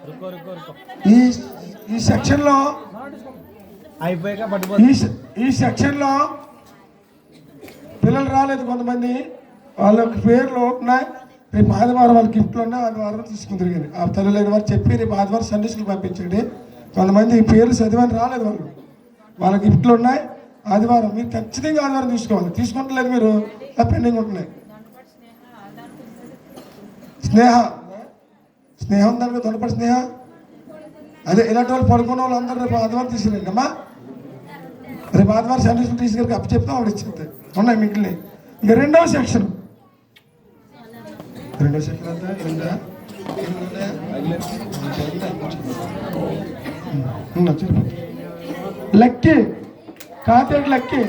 ఈ ఈ సెక్షన్లో ఈ సెక్షన్లో పిల్లలు రాలేదు కొంతమంది, వాళ్ళ పేర్లు ఉన్నాయి. రేపు ఆదివారం వాళ్ళ గిఫ్ట్లు ఉన్నాయి, ఆదివారం తీసుకుంటారు. కానీ ఆ తల్లిలేని వారు చెప్పి రేపు ఆదివారం సండే స్కూల్ పంపించండి. కొంతమంది ఈ పేర్లు చదివని రాలేదు, వాళ్ళ గిఫ్ట్లు ఉన్నాయి. ఆదివారం మీరు ఖచ్చితంగా ఆదివారం తీసుకోవాలి. తీసుకుంటలేదు మీరు, పెండింగ్ ఉంటున్నాయి. స్నేహం దాని మీద తొలపడి స్నేహ అదే ఇలాంటి వాళ్ళు పడుకున్న వాళ్ళు అందరూ రేపు ఆదివారం తీసుకురండి అమ్మా. రేపు ఆదివారం సండే స్కూల్ తీసుకెళ్ళి అప్పు చెప్తాం, ఆవిడ ఇచ్చింది ఉన్నాయి మిగిలిన. ఇంకా రెండవ సెక్షన్ అంతా లక్కీ కాతేటి లక్కీ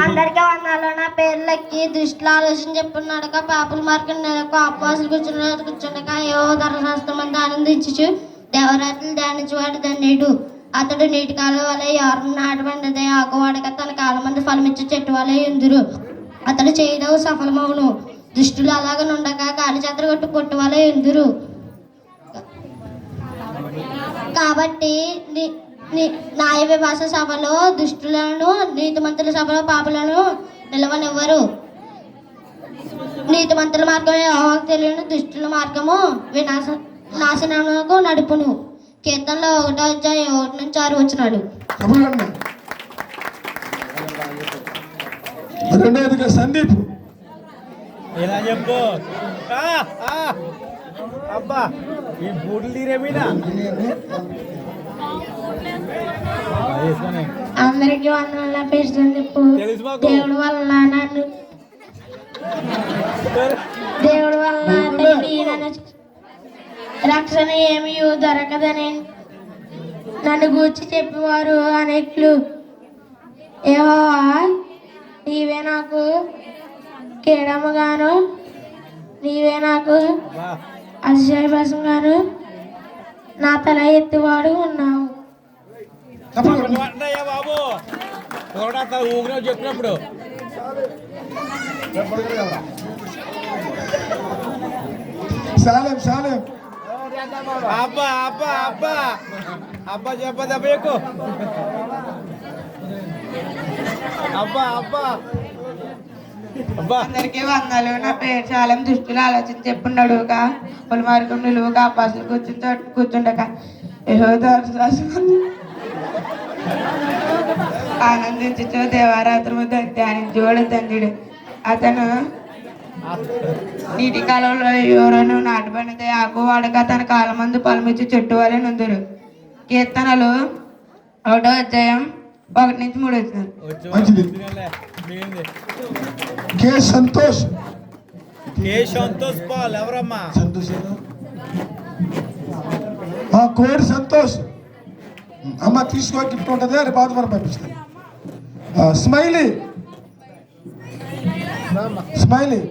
అందరికీ వందాలు. నా పేరు లక్కీ. దృష్టిలో ఆలోచన చెప్పున్నాడుక పాపుల మార్గం నెలకు అపవాసులు కూర్చుండక ఏవో ధర్మశాస్త్రం ఆనందించు దేవరాత్రులు ధ్యానించేవాడు ధన్యుడు. అతడు నీటి కాలం వల్ల ఎవరిని నాటబడినదే ఆకువాడక తన కాలం మంది ఫలమిచ్చే చెట్టు వల్ల ఎందురు. అతడు చేయదవు సఫలమవును. దుష్టులు అలాగ నుండగా గాలి చెత్త కొట్టు వల్ల ఎందురు. కాబట్టి న్యాయ విభాష సభలో దుష్టులను, నీతిమంతుల సభలో పాపులను నిలవనివ్వరు. నీతిమంతుల మార్గం యెహోవాకు తెలియను, దుష్టుల మార్గము నాశనమునకు నడుపును. కీర్తనలో 1:1-6 వచ్చినాడు. సందీప్ ఇలా చెప్పు అబ్బా, ఈ బూట్లు తీరేమీనా. అందరికీ వందనాలు. నా పేరు సందీప్. దేవుడి వల్ల నన్ను రక్షణ ఏమీ దొరకదని నన్ను గూర్చి చెప్పేవారు అనేకులు. యెహోవా నీవే నాకు కీడముగాను, నీవే నాకు అతిశయభాసంగాను నా తల ఎత్తువాడు ఉన్నావు. బాబు ఊగిన చెప్పినప్పుడు అబ్బా అబ్బా అబ్బా అబ్బా చెప్పదబ్బకు అబ్బా అబ్బా అబ్బా. అందరికీ వందలు. నా పేరు చాలా దుష్టులు ఆలోచన చెప్పున్నాడు. పొలి మార్గం నిలువుగా అపాసులు కూర్చుండక ఆనందించు దేవారాత్రము ధ్యానించేవాడు ధన్యుడు. అతను నీటి కాలంలో ఎవరను నాటబడితే ఆకు వాడక తన కాలం మందు పలమిచ్చి చెట్టు వలె నుందురు. కీర్తనలు 1:1-3 వచ్చినారు. పాల్ ఎవరమ్మా? కోడి సంతోష్ అమ్మ తీసుకో, గిఫ్ట్ ఉంటుంది. అది బాధపడి పంపిస్తాను. స్మైలీ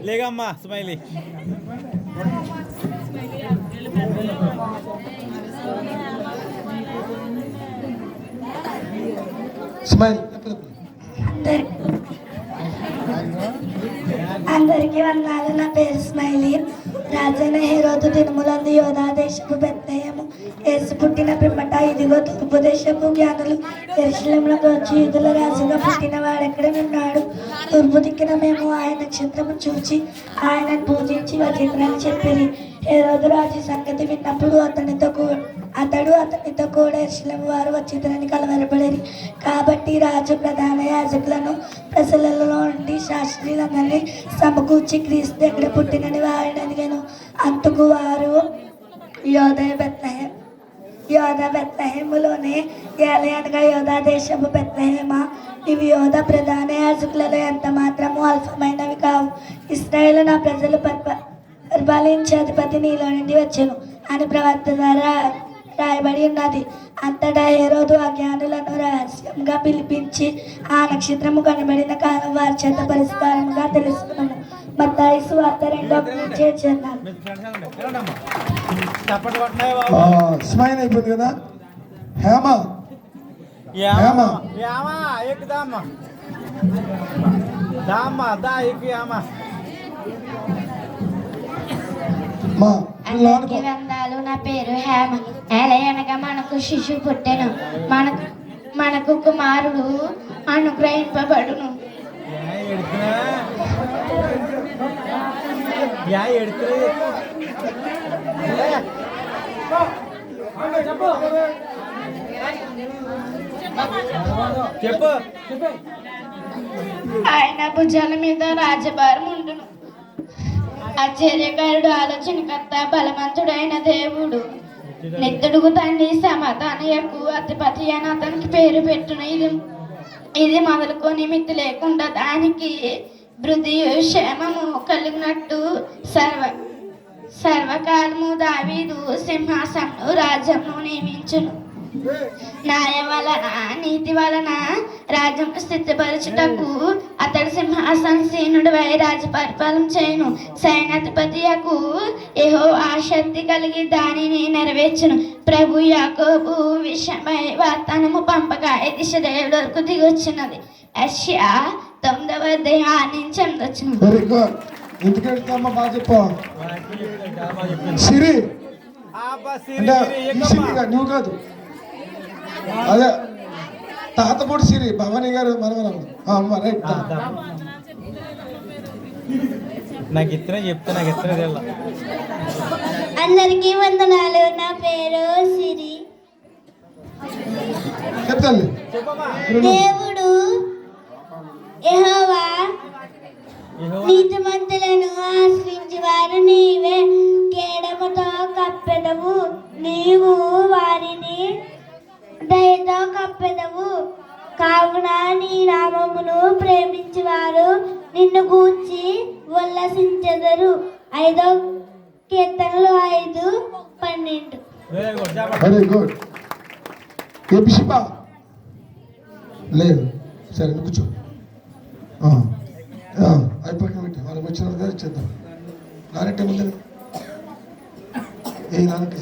లేగమ్మా స్మైలీ. అందరికీ వందనాలు. నా పేరు స్మైలీ. రాజైన హెరోదు దినములందు యోధా దేశపు బెత్లెహేము యేసు పుట్టిన పిమ్మట ఇదిగో తూర్పు దేశపు జ్ఞానులు యెరూషలేమునకు వచ్చి యూదుల రాజుగా పుట్టిన వాడెక్కడనున్నాడు. తూర్పు దిక్కున మేము ఆయన నక్షత్రము చూచి ఆయనను పూజించి వచ్చిందని చెప్పిరి. హెరోదు రాజు సంగతి విన్నప్పుడు అతడు అతనితో కూడా యెరూషలేము వారు వచ్చిందని కలవరపడేది. కాబట్టి రాజు ప్రధాన యాజకులను ప్రజలలో నుండి శాస్త్రులందరినీ సమకూర్చి క్రీస్తు ఎక్కడ పుట్టినని వారిని అడిగాను. అందుకు వారు యోధా బెత్లెహేములోనే ఏలయనగా యోధా దేశపు బెత్లెహేమా, ఇవి యోధా ప్రధాన యాజకులలో ఎంత మాత్రము అల్పమైనవి కావు. ఇశ్రాయేలు నా ప్రజలు పరిపాలించే అధిపతి నీలో నుండి వచ్చెను అని ప్రవక్త ద్వారా రాయబడి ఉన్నది. అంతటా హెరోదు ఆ జ్ఞానులను రహస్యంగా పిలిపించి ఆ నక్షత్రము కనబడిన కాలం వారి చేత పరిష్కారముగా తెలుసుకున్నాము. మత్తయి సువార్త 2:1-7. స్మైల్ అయిపోయింది కదా. హేమ దా అమ్మా దా ఎక్కి అమ్మా మా అందరికీ వందాలు. నా పేరు హేమ. ఏలయనగా మనకు శిశువు పుట్టెను, మనకు కుమారుడు అనుగ్రహింపబడును. చెప్పు ఆయన భుజాల మీద రాజభారం ఉండును. ఆశ్చర్యకారుడు, ఆలోచనకర్త, బలవంతుడైన దేవుడు, నిత్యుడుగు తండ్రి, సమాధానయకు అధిపతి అని అతనికి పేరు పెట్టును. ఇది మొదలుకొని మితి లేకుండా దానికి వృద్ధియు క్షేమము కలిగినట్టు సర్వకాలము దావీదు సింహాసనం రాజ్యము నియమించును. న్యాయం వలన నీతి వలన రాజ్యం స్థితిపరచుటకు అతడు సింహాసనసీనుడివై రాజ పరిపాలన చేయను. సైన్యాధిపతియకు యెహోవా ఆసక్తి కలిగి దానిని నెరవేర్చును. ప్రభు యాకోబు విషయమై వాగ్దానము పంపగా దిశ దేవుడి వరకు దిగొచ్చినది. యెషయా 9వ అధ్యాయం నుంచి 8 వచనం. Very good. ఎందుకంటే బాగా చెప్పా సిరి అంటే ఈ సిరిగా నువ్వు కాదు, అదే తాతపూడి సిరి భవానీ గారు మనవరాలు. అమ్మ రైట్. నాకు ఇత్తనే చెప్తే నాకు ఇత్తనే తెల్ల. అందరికీ వందనాలు. నా పేరు సిరి. చెప్తాను. దేవుడు యెహోవా నీతిమంతులను ఆశ్రయించి వారు నీవే కేడముతో కప్పెదవు. నీవు వారిని దయతో కప్పెదవు. కావున నీ నామమును ప్రేమించి వారు నిన్ను గూర్చి ఉల్లసించెదరు. 5వ కీర్తనలు 5:12. Very good. ఏ బిషిపా లేదు, సరే నువ్వు కూర్చో. అయిపోయిన పెట్టి వాళ్ళకి వచ్చిన ఇచ్చేద్దాం. నానట్టే ముందు ఏ నాన్నకి